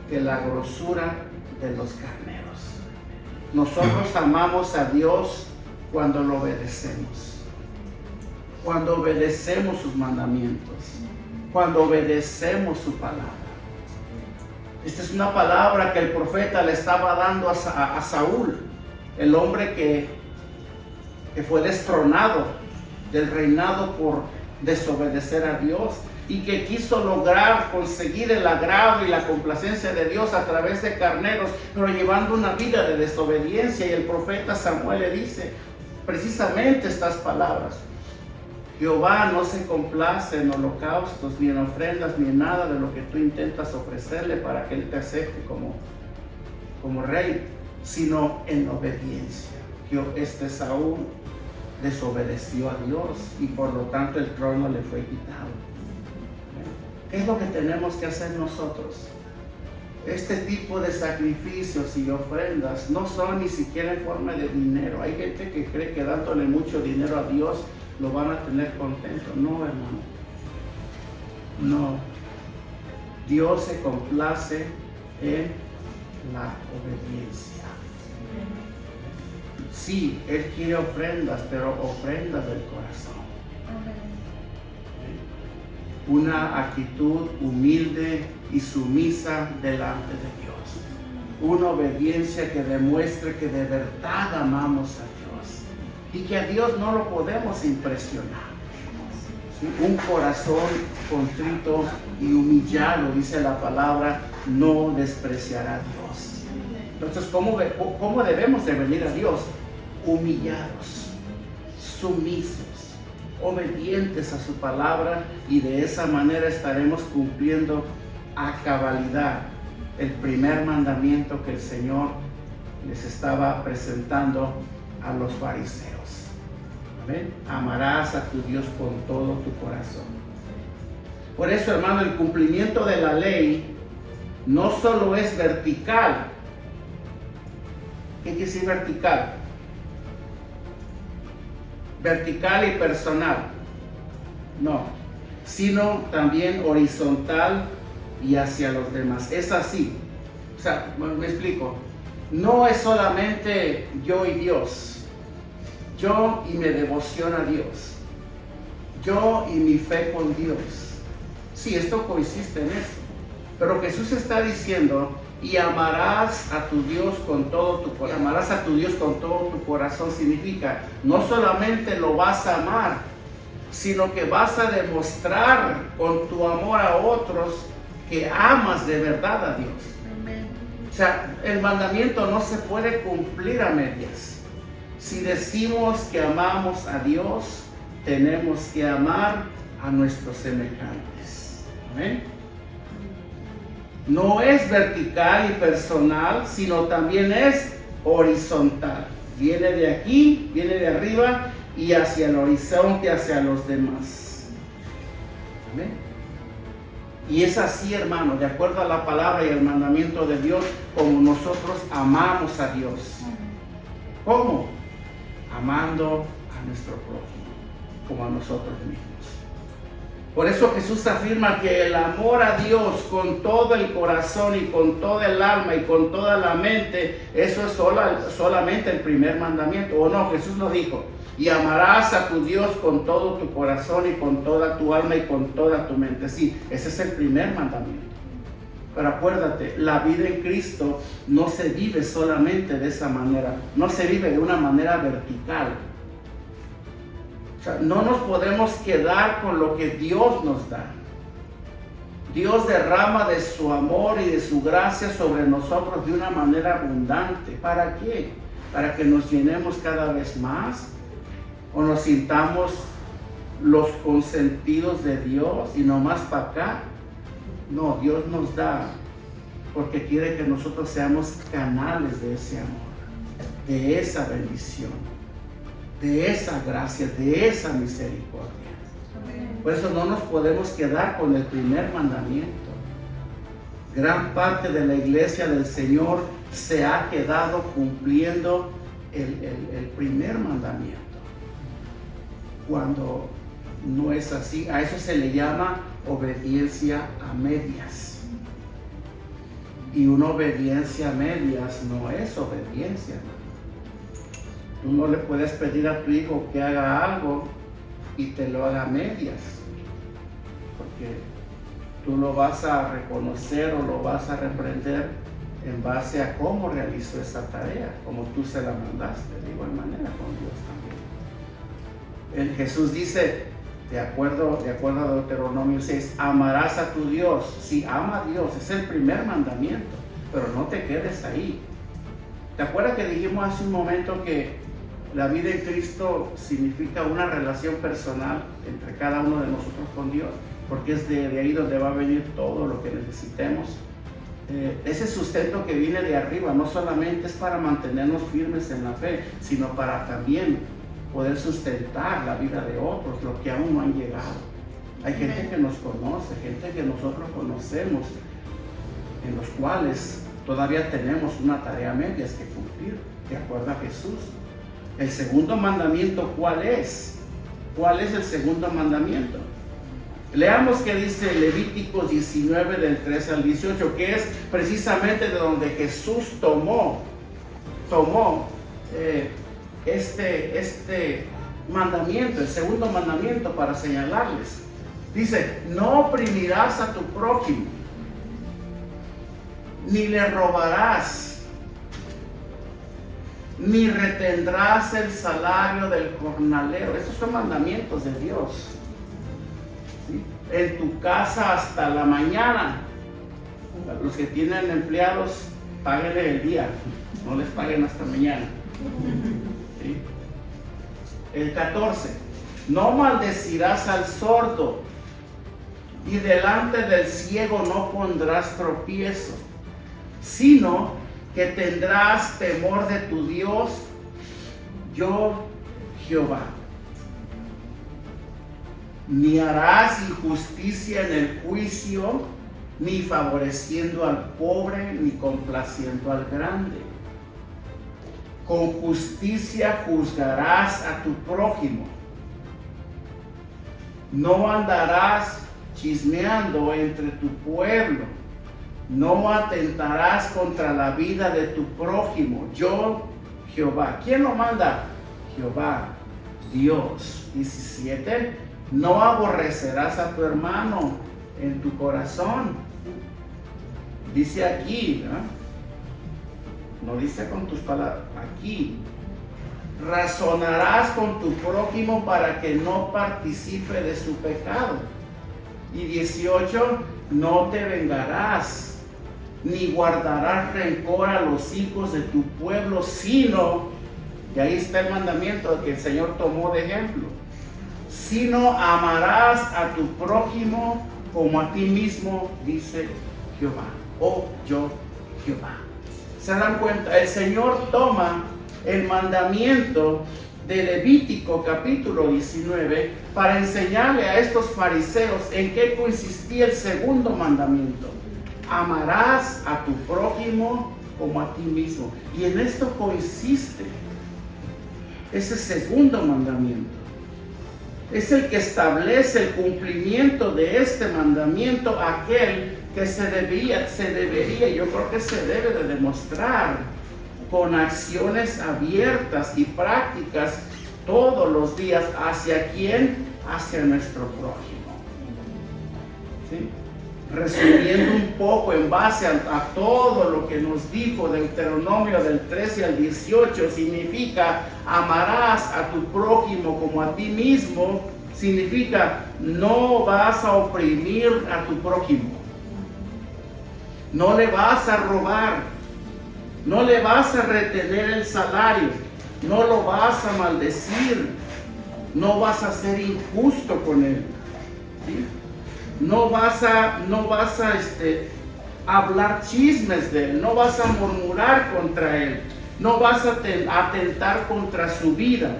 que la grosura de los carneros. Nosotros amamos a Dios cuando lo obedecemos. Cuando obedecemos sus mandamientos, cuando obedecemos su palabra. Esta es una palabra que el profeta le estaba dando a Saúl, el hombre que fue destronado del reinado por desobedecer a Dios y que quiso lograr conseguir el agrado y la complacencia de Dios a través de carneros, pero llevando una vida de desobediencia. Y el profeta Samuel le dice precisamente estas palabras: Jehová no se complace en holocaustos, ni en ofrendas, ni en nada de lo que tú intentas ofrecerle para que Él te acepte como rey, sino en obediencia. Saúl desobedeció a Dios y por lo tanto el trono le fue quitado. ¿Qué es lo que tenemos que hacer nosotros? Este tipo de sacrificios y ofrendas no son ni siquiera en forma de dinero. Hay gente que cree que dándole mucho dinero a Dios lo van a tener contento. No, hermano. No. Dios se complace en la obediencia. Sí, Él quiere ofrendas, pero ofrendas del corazón. Una actitud humilde y sumisa delante de Dios. Una obediencia que demuestre que de verdad amamos a Dios y que a Dios no lo podemos impresionar. ¿Sí? Un corazón contrito y humillado, dice la palabra, no despreciará a Dios. Entonces, ¿cómo debemos de venir a Dios? Humillados, sumisos, obedientes a su palabra, y de esa manera estaremos cumpliendo a cabalidad el primer mandamiento que el Señor les estaba presentando a los fariseos. ¿Amén? Amarás a tu Dios con todo tu corazón. Por eso, hermano, el cumplimiento de la ley no solo es vertical. ¿Qué quiere decir vertical? Vertical y personal. No, sino también horizontal y hacia los demás. Es así. O sea, me explico. No es solamente yo y Dios. Yo y mi devoción a Dios. Yo y mi fe con Dios. Sí, esto consiste en eso. Pero Jesús está diciendo, y amarás a tu Dios con todo tu corazón. Amarás a tu Dios con todo tu corazón significa, no solamente lo vas a amar, sino que vas a demostrar con tu amor a otros que amas de verdad a Dios. Amén. O sea, el mandamiento no se puede cumplir a medias. Si decimos que amamos a Dios, tenemos que amar a nuestros semejantes. Amén. No es vertical y personal, sino también es horizontal. Viene de aquí, viene de arriba y hacia el horizonte, hacia los demás. Amén. Y es así, hermano, de acuerdo a la palabra y el mandamiento de Dios, como nosotros amamos a Dios. ¿Cómo? Amando a nuestro prójimo, como a nosotros mismos. Por eso Jesús afirma que el amor a Dios con todo el corazón y con toda el alma y con toda la mente, eso es solamente el primer mandamiento. ¿O no? Jesús lo dijo. Y amarás a tu Dios con todo tu corazón y con toda tu alma y con toda tu mente. Sí, ese es el primer mandamiento. Pero acuérdate, la vida en Cristo no se vive solamente de esa manera. No se vive de una manera vertical. O sea, no nos podemos quedar con lo que Dios nos da. Dios derrama de su amor y de su gracia sobre nosotros de una manera abundante. ¿Para qué? Para que nos llenemos cada vez más o nos sintamos los consentidos de Dios y no más para acá. No, Dios nos da porque quiere que nosotros seamos canales de ese amor, de esa bendición, de esa gracia, de esa misericordia. Por eso no nos podemos quedar con el primer mandamiento. Gran parte de la iglesia del Señor se ha quedado cumpliendo el primer mandamiento, cuando no es así. A eso se le llama obediencia a medias. Y una obediencia a medias no es obediencia. Tú no le puedes pedir a tu hijo que haga algo y te lo haga a medias, porque tú lo vas a reconocer o lo vas a reprender en base a cómo realizó esa tarea, como tú se la mandaste. De igual manera con Dios también. Jesús dice, de acuerdo a Deuteronomio 6, amarás a tu Dios. Sí, ama a Dios, es el primer mandamiento, pero no te quedes ahí. ¿Te acuerdas que dijimos hace un momento que la vida en Cristo significa una relación personal entre cada uno de nosotros con Dios? Porque es de ahí donde va a venir todo lo que necesitemos. Ese sustento que viene de arriba no solamente es para mantenernos firmes en la fe, sino para también poder sustentar la vida de otros, los que aún no han llegado. Hay gente que nos conoce, gente que nosotros conocemos, en los cuales todavía tenemos una tarea medias que cumplir, de acuerdo a Jesús. El segundo mandamiento, ¿cuál es? ¿Cuál es el segundo mandamiento? Leamos qué dice Levíticos 19 del 13 al 18, que es precisamente de donde Jesús tomó este mandamiento, el segundo mandamiento, para señalarles. Dice, no oprimirás a tu prójimo, ni le robarás, ni retendrás el salario del jornalero. Estos son mandamientos de Dios. ¿Sí? En tu casa hasta la mañana. Los que tienen empleados, páguenle el día, no les paguen hasta mañana. ¿Sí? El 14, no maldecirás al sordo, y delante del ciego no pondrás tropiezo, sino que tendrás temor de tu Dios, yo Jehová. Ni harás injusticia en el juicio, ni favoreciendo al pobre, ni complaciendo al grande. Con justicia juzgarás a tu prójimo. No andarás chismeando entre tu pueblo. No atentarás contra la vida de tu prójimo. Yo, Jehová. ¿Quién lo manda? Jehová, Dios. 17. No aborrecerás a tu hermano. en tu corazón. Dice aquí, no dice con tus palabras, aquí. Razonarás con tu prójimo para que no participe de su pecado. Y 18, no te vengarás, ni guardarás rencor a los hijos de tu pueblo, sino, y ahí está el mandamiento que el Señor tomó de ejemplo, sino amarás a tu prójimo como a ti mismo, dice Jehová, o yo Jehová. ¿Se dan cuenta? El Señor toma el mandamiento de Levítico capítulo 19 para enseñarle a estos fariseos en qué consistía el segundo mandamiento. Amarás a tu prójimo como a ti mismo. Y en esto consiste ese segundo mandamiento. Es el que establece el cumplimiento de este mandamiento, aquel que se debería, yo creo que se debe de demostrar con acciones abiertas y prácticas todos los días. ¿Hacia quién? Hacia nuestro prójimo. ¿Sí? Resumiendo un poco en base a todo lo que nos dijo Deuteronomio del 13 al 18, significa amarás a tu prójimo como a ti mismo, significa no vas a oprimir a tu prójimo, no le vas a robar, no le vas a retener el salario, no lo vas a maldecir, no vas a ser injusto con él, ¿sí? No vas a hablar chismes de él, no vas a murmurar contra él, no vas a atentar contra su vida,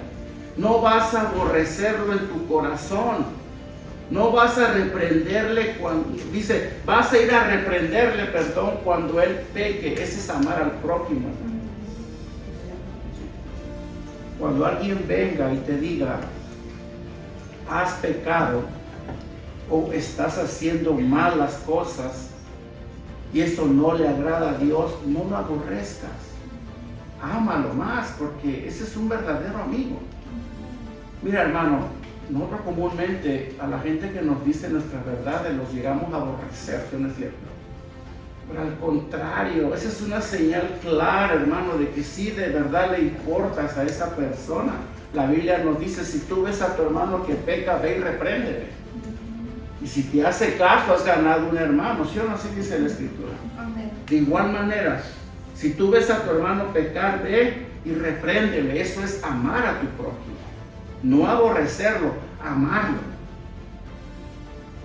no vas a aborrecerlo en tu corazón, no vas a reprenderle cuando, dice, vas a ir a reprenderle, perdón, cuando él peque. Ese es amar al prójimo. Cuando alguien venga y te diga, has pecado, o estás haciendo malas cosas y eso no le agrada a Dios, no lo aborrezcas, ámalo más, porque ese es un verdadero amigo. Mira, hermano, nosotros comúnmente a la gente que nos dice nuestras verdades los llegamos a aborrecer, ¿no es cierto? Pero al contrario, esa es una señal clara, hermano, de que sí de verdad le importas a esa persona. La Biblia nos dice, si tú ves a tu hermano que peca, ve y repréndele. Y si te hace caso, has ganado un hermano, ¿sí o no? Así dice la Escritura. Amén. De igual manera, si tú ves a tu hermano pecar, ve y repréndele. Eso es amar a tu prójimo. No aborrecerlo, amarlo.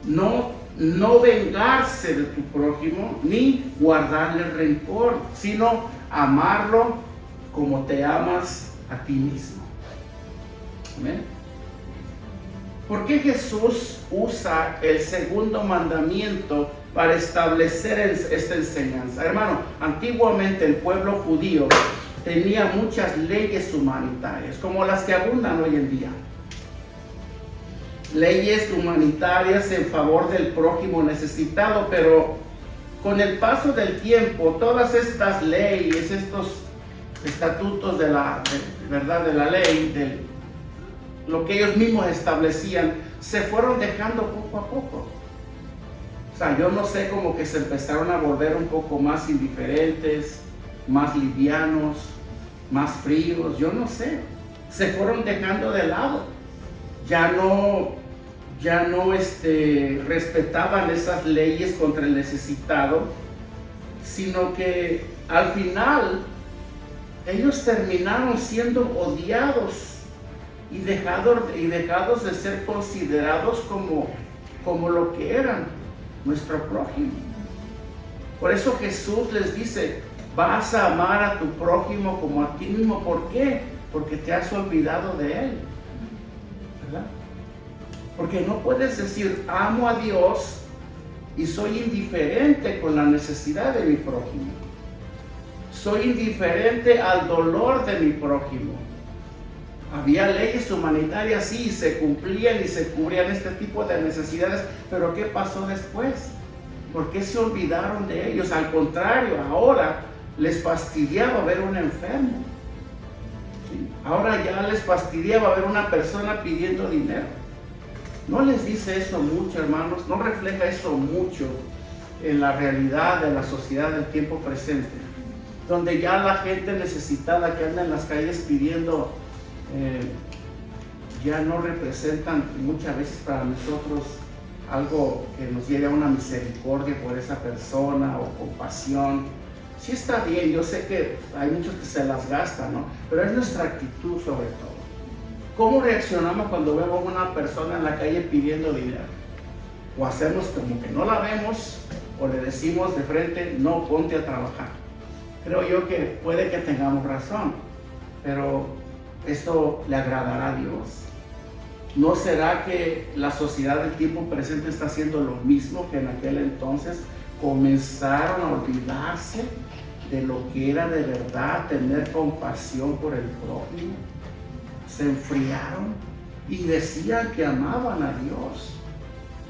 No vengarse de tu prójimo, ni guardarle rencor, sino amarlo como te amas a ti mismo. Amén. ¿Por qué Jesús usa el segundo mandamiento para establecer esta enseñanza? Hermano, antiguamente el pueblo judío tenía muchas leyes humanitarias, como las que abundan hoy en día. Leyes humanitarias en favor del prójimo necesitado, pero con el paso del tiempo, todas estas leyes, estos estatutos de la ley, lo que ellos mismos establecían, se fueron dejando poco a poco. O sea, yo no sé, como que se empezaron a volver un poco más indiferentes, más livianos, más fríos, yo no sé. Se fueron dejando de lado. Ya no respetaban esas leyes contra el necesitado, sino que al final ellos terminaron siendo odiados y dejados de ser considerados como lo que eran, nuestro prójimo. Por eso Jesús les dice, vas a amar a tu prójimo como a ti mismo. ¿Por qué? Porque te has olvidado de él, ¿verdad? Porque no puedes decir, amo a Dios y soy indiferente con la necesidad de mi prójimo. Soy indiferente al dolor de mi prójimo. Había leyes humanitarias, sí, se cumplían y se cubrían este tipo de necesidades, pero ¿qué pasó después? ¿Por qué se olvidaron de ellos? Al contrario, ahora les fastidiaba ver un enfermo. ¿Sí? Ahora ya les fastidiaba ver una persona pidiendo dinero. ¿No les dice eso mucho, hermanos? ¿No refleja eso mucho en la realidad de la sociedad del tiempo presente? Donde ya la gente necesitada que anda en las calles pidiendo, ya no representan muchas veces para nosotros algo que nos lleve a una misericordia por esa persona o compasión. Sí está bien, yo sé que hay muchos que se las gastan, ¿no? Pero es nuestra actitud sobre todo. ¿Cómo reaccionamos cuando vemos a una persona en la calle pidiendo dinero? O hacemos como que no la vemos, o le decimos de frente, no, ponte a trabajar. Creo yo que puede que tengamos razón, pero esto le agradará a Dios. ¿No será que la sociedad del tiempo presente está haciendo lo mismo que en aquel entonces? Comenzaron a olvidarse de lo que era de verdad tener compasión por el prójimo. Se enfriaron y decían que amaban a Dios.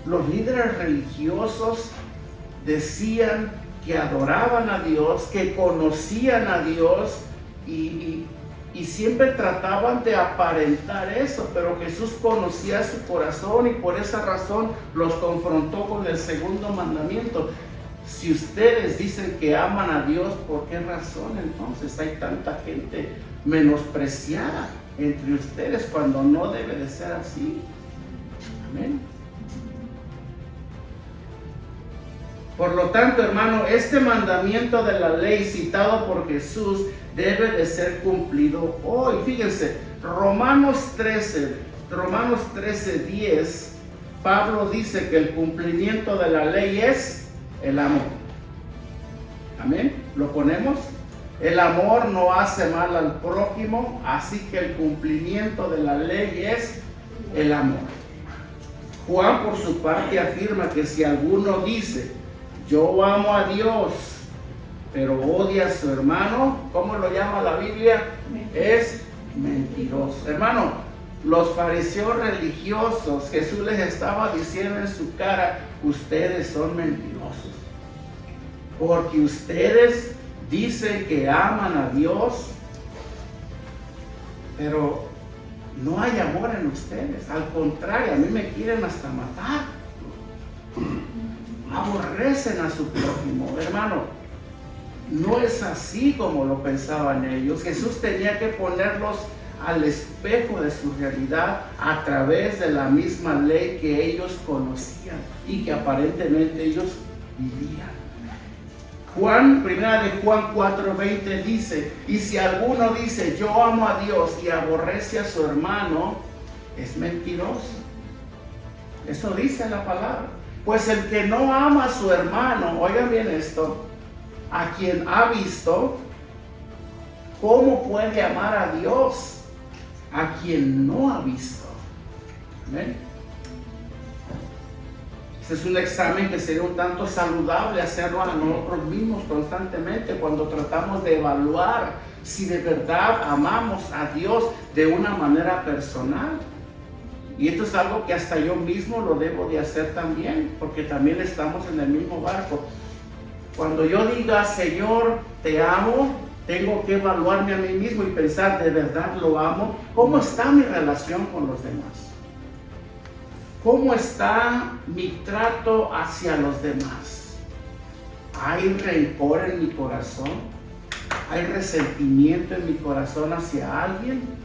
Los líderes religiosos decían que adoraban a Dios, que conocían a Dios y siempre trataban de aparentar eso, pero Jesús conocía su corazón y por esa razón los confrontó con el segundo mandamiento. Si ustedes dicen que aman a Dios, ¿por qué razón entonces hay tanta gente menospreciada entre ustedes cuando no debe de ser así? Amén. Por lo tanto, hermano, este mandamiento de la ley citado por Jesús debe de ser cumplido hoy. Fíjense, Romanos 13:10, Pablo dice que el cumplimiento de la ley es el amor. Amén. ¿Lo ponemos? El amor no hace mal al prójimo, así que el cumplimiento de la ley es el amor. Juan, por su parte, afirma que si alguno dice, yo amo a Dios, pero odia a su hermano, ¿cómo lo llama la Biblia? Es mentiroso. Hermano, los fariseos religiosos, Jesús les estaba diciendo en su cara, ustedes son mentirosos, porque ustedes dicen que aman a Dios, pero no hay amor en ustedes. Al contrario, a mí me quieren hasta matar. Aborrecen a su prójimo. Hermano, no es así como lo pensaban ellos. Jesús tenía que ponerlos al espejo de su realidad a través de la misma ley que ellos conocían y que aparentemente ellos vivían. Primera de Juan 4:20 dice, y si alguno dice yo amo a Dios y aborrece a su hermano, es mentiroso. Eso dice la palabra. Pues el que no ama a su hermano, oigan bien esto, a quien ha visto, ¿cómo puede amar a Dios a quien no ha visto? ¿Amén? Este es un examen que sería un tanto saludable hacerlo a nosotros mismos constantemente cuando tratamos de evaluar si de verdad amamos a Dios de una manera personal. Y esto es algo que hasta yo mismo lo debo de hacer también, porque también estamos en el mismo barco. Cuando yo diga, Señor, te amo, tengo que evaluarme a mí mismo y pensar, ¿de verdad lo amo? ¿Cómo está mi relación con los demás? ¿Cómo está mi trato hacia los demás? ¿Hay rencor en mi corazón? ¿Hay resentimiento en mi corazón hacia alguien?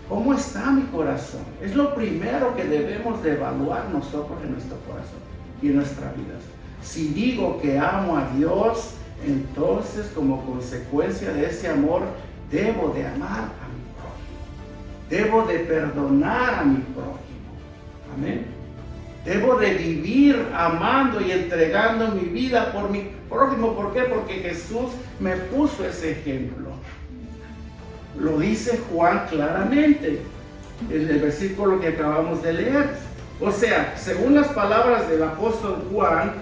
¿Cómo está mi corazón? Es lo primero que debemos de evaluar nosotros en nuestro corazón y en nuestra vida. Si digo que amo a Dios, entonces como consecuencia de ese amor, debo de amar a mi prójimo. Debo de perdonar a mi prójimo. Amén. Debo de vivir amando y entregando mi vida por mi prójimo. ¿Por qué? Porque Jesús me puso ese ejemplo. Lo dice Juan claramente en el versículo que acabamos de leer. O sea, según las palabras del apóstol Juan,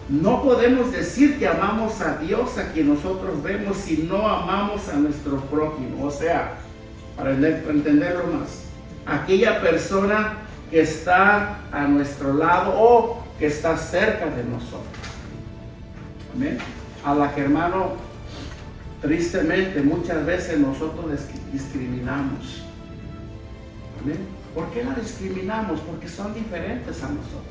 no podemos decir que amamos a Dios a quien nosotros vemos si no amamos a nuestro prójimo. O sea, para entenderlo más, aquella persona que está a nuestro lado o que está cerca de nosotros. Amén. A la que, hermano, tristemente muchas veces nosotros discriminamos. Amén. ¿Por qué la discriminamos? Porque son diferentes a nosotros.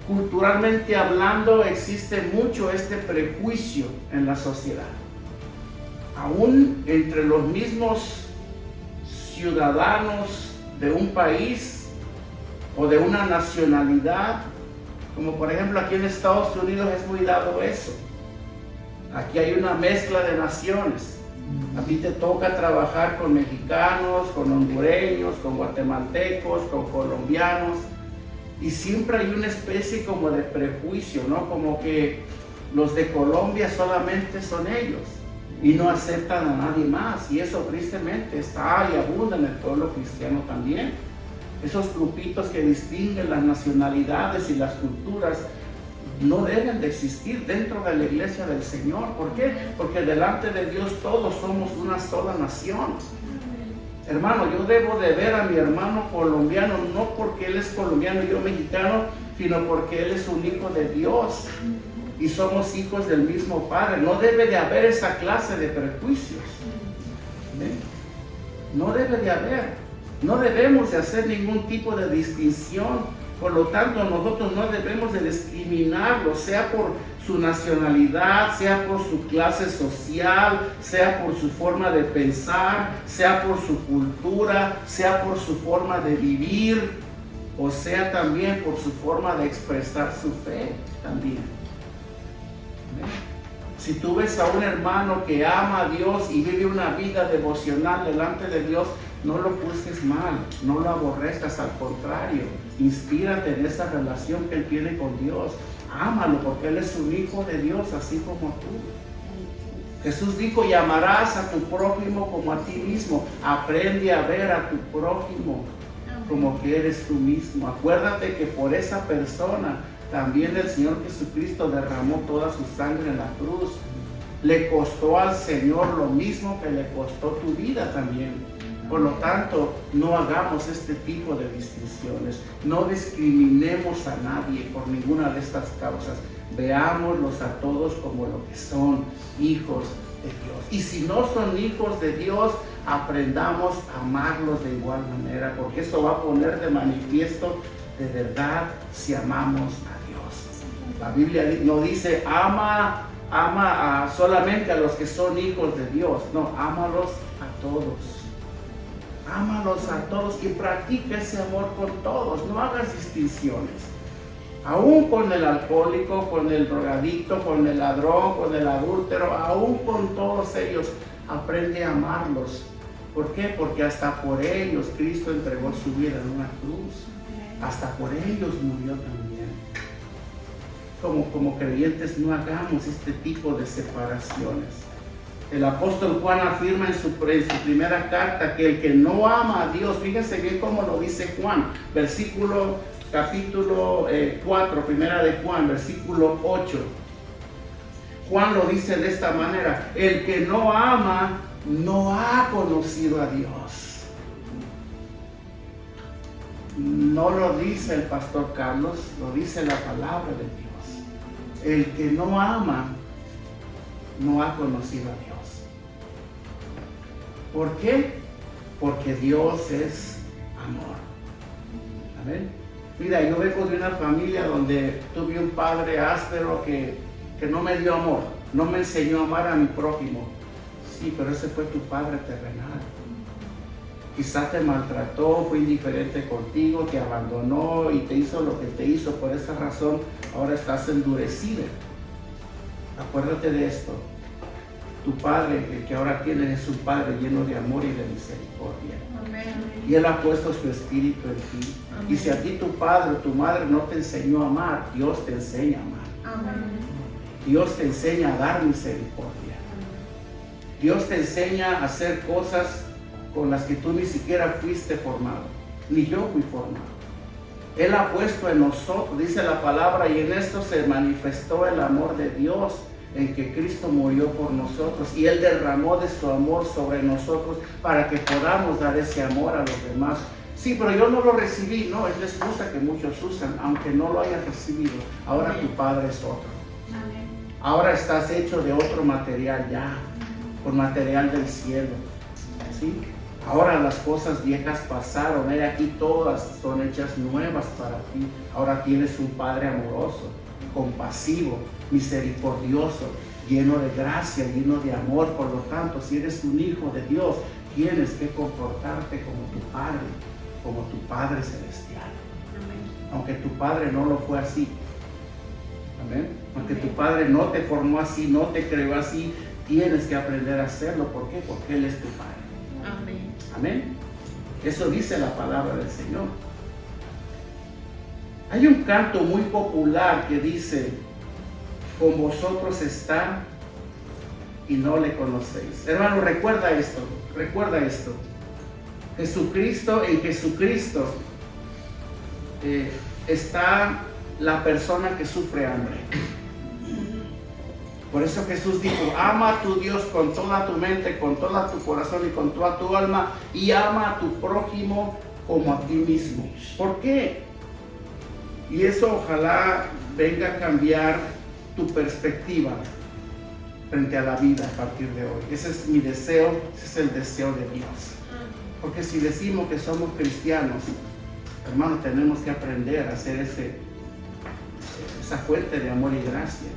Culturalmente hablando, existe mucho este prejuicio en la sociedad. Aún entre los mismos ciudadanos de un país o de una nacionalidad, como por ejemplo aquí en Estados Unidos es muy dado eso. Aquí hay una mezcla de naciones. A ti te toca trabajar con mexicanos, con hondureños, con guatemaltecos, con colombianos, y siempre hay una especie como de prejuicio, ¿no? Como que los de Colombia solamente son ellos y no aceptan a nadie más, y eso tristemente está y abunda en el pueblo cristiano también. Esos grupitos que distinguen las nacionalidades y las culturas no deben de existir dentro de la iglesia del Señor. ¿Por qué? Porque delante de Dios todos somos una sola nación. Hermano, yo debo de ver a mi hermano colombiano no porque él es colombiano y yo mexicano, sino porque él es un hijo de Dios y somos hijos del mismo Padre. No debe de haber esa clase de prejuicios. ¿Ven? No debe de haber. No debemos de hacer ningún tipo de distinción. Por lo tanto, nosotros no debemos de discriminarlo, sea por su nacionalidad, sea por su clase social, sea por su forma de pensar, sea por su cultura, sea por su forma de vivir, o sea también por su forma de expresar su fe también. Si tú ves a un hermano que ama a Dios y vive una vida devocional delante de Dios, no lo juzgues mal, no lo aborrezcas, al contrario, inspírate en esa relación que él tiene con Dios. Ámalo porque él es un hijo de Dios, así como tú. Jesús dijo: y amarás a tu prójimo como a ti mismo. Aprende a ver a tu prójimo como que eres tú mismo. Acuérdate que por esa persona también el Señor Jesucristo derramó toda su sangre en la cruz. Le costó al Señor lo mismo que le costó tu vida también. Por lo tanto, no hagamos este tipo de distinciones. No discriminemos a nadie por ninguna de estas causas. Veámoslos a todos como lo que son, hijos de Dios. Y si no son hijos de Dios, aprendamos a amarlos de igual manera, porque eso va a poner de manifiesto de verdad si amamos a Dios. La Biblia no dice ama solamente a los que son hijos de Dios. No, ámalos a todos. Ámalos a todos y practica ese amor con todos. No hagas distinciones. Aún con el alcohólico, con el drogadicto, con el ladrón, con el adúltero, aún con todos ellos, aprende a amarlos. ¿Por qué? Porque hasta por ellos Cristo entregó su vida en una cruz. Hasta por ellos murió también. Como creyentes no hagamos este tipo de separaciones. El apóstol Juan afirma en su primera carta que el que no ama a Dios, fíjense bien cómo lo dice Juan, capítulo 4, primera de Juan, versículo 8. Juan lo dice de esta manera: el que no ama no ha conocido a Dios. No lo dice el pastor Carlos, lo dice la palabra de Dios. El que no ama no ha conocido a Dios. ¿Por qué? Porque Dios es amor. Amén. Mira, yo vengo de una familia donde tuve un padre áspero que no me dio amor, no me enseñó a amar a mi prójimo. Sí, pero ese fue tu padre terrenal. Quizás te maltrató, fue indiferente contigo, te abandonó y te hizo lo que te hizo. Por esa razón ahora estás endurecido. Acuérdate de esto. Tu Padre, el que ahora tienes, es un Padre lleno de amor y de misericordia. Amén. Y Él ha puesto su Espíritu en ti. Amén. Y si a ti tu padre o tu madre no te enseñó a amar, Dios te enseña a amar. Amén. Dios te enseña a dar misericordia. Dios te enseña a hacer cosas con las que tú ni siquiera fuiste formado, ni yo fui formado. Él ha puesto en nosotros, dice la palabra, y en esto se manifestó el amor de Dios, en que Cristo murió por nosotros y Él derramó de su amor sobre nosotros para que podamos dar ese amor a los demás. Sí, pero yo no lo recibí. No, es la excusa que muchos usan, aunque no lo hayas recibido. Ahora tu Padre es otro. Ahora estás hecho de otro material ya, con material del cielo. ¿Sí? Ahora las cosas viejas pasaron, he aquí todas son hechas nuevas para ti. Ahora tienes un Padre amoroso, compasivo, misericordioso, lleno de gracia, lleno de amor. Por lo tanto, si eres un hijo de Dios, tienes que comportarte como tu Padre celestial. Amén. Aunque tu Padre no lo fue así. Amén. Aunque Amén. tu Padre no te formó así, no te creó así, tienes que aprender a hacerlo. ¿Por qué? Porque Él es tu Padre. Amén. Amén. Eso dice la palabra del Señor. Hay un canto muy popular que dice: con vosotros está y no le conocéis. Hermano, recuerda esto. Jesucristo, en Jesucristo está la persona que sufre hambre. Por eso Jesús dijo: ama a tu Dios con toda tu mente, con todo tu corazón y con toda tu alma, y ama a tu prójimo como a ti mismo. ¿Por qué? Y eso ojalá venga a cambiar tu perspectiva frente a la vida a partir de hoy. Ese es mi deseo, ese es el deseo de Dios. Porque si decimos que somos cristianos, hermano, tenemos que aprender a ser esa fuente de amor y gracia,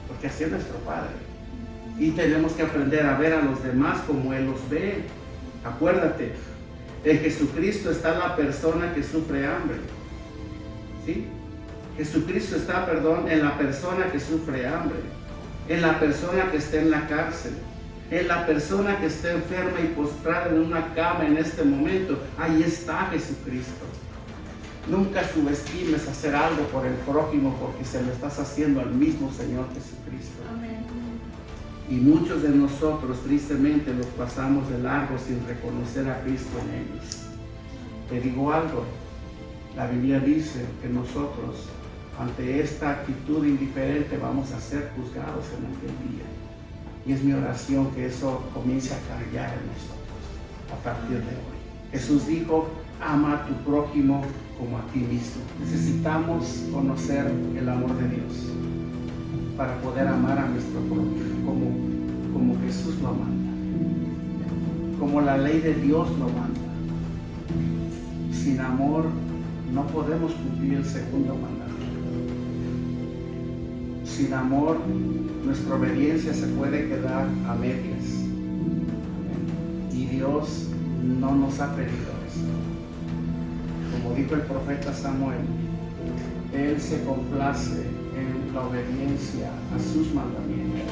porque así es nuestro Padre. Y tenemos que aprender a ver a los demás como Él los ve. Acuérdate, en Jesucristo está la persona que sufre hambre. ¿Sí? Jesucristo está, en la persona que sufre hambre, en la persona que está en la cárcel, en la persona que está enferma y postrada en una cama en este momento. Ahí está Jesucristo. Nunca subestimes hacer algo por el prójimo, porque se lo estás haciendo al mismo Señor Jesucristo. Amén. Y muchos de nosotros tristemente los pasamos de largo sin reconocer a Cristo en ellos. Te digo algo, la Biblia dice que nosotros ante esta actitud indiferente vamos a ser juzgados en aquel día. Y es mi oración que eso comience a cambiar en nosotros a partir de hoy. Jesús dijo: ama a tu prójimo como a ti mismo. Necesitamos conocer el amor de Dios para poder amar a nuestro prójimo como Jesús lo manda, como la ley de Dios lo manda. Sin amor no podemos cumplir el segundo mandamiento. Sin amor, nuestra obediencia se puede quedar a medias. Y Dios no nos ha pedido eso. Como dijo el profeta Samuel, Él se complace en la obediencia a sus mandamientos.